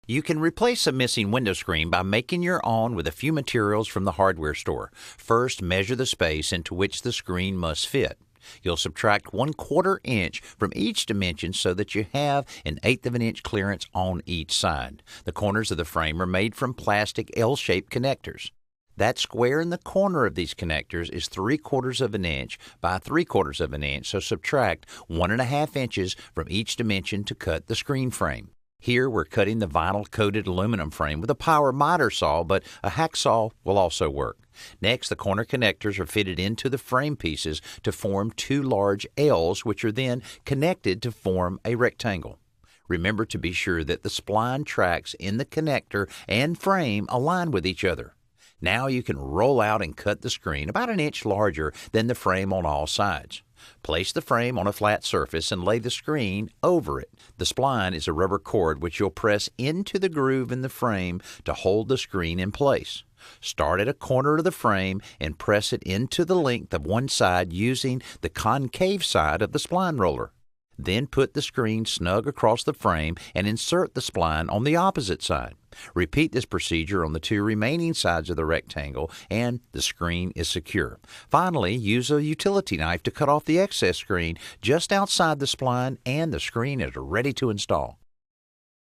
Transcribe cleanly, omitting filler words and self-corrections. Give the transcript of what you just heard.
You can replace a missing window screen by making your own with a few materials from the hardware store. First, measure the space into which the screen must fit. You'll subtract 1/4 inch from each dimension so that you have an 1/8 of an inch clearance on each side. The corners of the frame are made from plastic L-shaped connectors. That square in the corner of these connectors is 3/4 of an inch by 3/4 of an inch, so subtract 1.5 inches from each dimension to cut the screen frame. Here we're cutting the vinyl-coated aluminum frame with a power miter saw, but a hacksaw will also work. Next, the corner connectors are fitted into the frame pieces to form 2 large L's, which are then connected to form a rectangle. Remember to be sure that the spline tracks in the connector and frame align with each other. Now you can roll out and cut the screen about 1 inch larger than the frame on all sides. Place the frame on a flat surface and lay the screen over it. The spline is a rubber cord which you'll press into the groove in the frame to hold the screen in place. Start at a corner of the frame and press it into the length of one side using the concave side of the spline roller. Then put the screen snug across the frame and insert the spline on the opposite side. Repeat this procedure on the 2 remaining sides of the rectangle and the screen is secure. Finally, use a utility knife to cut off the excess screen just outside the spline and the screen is ready to install.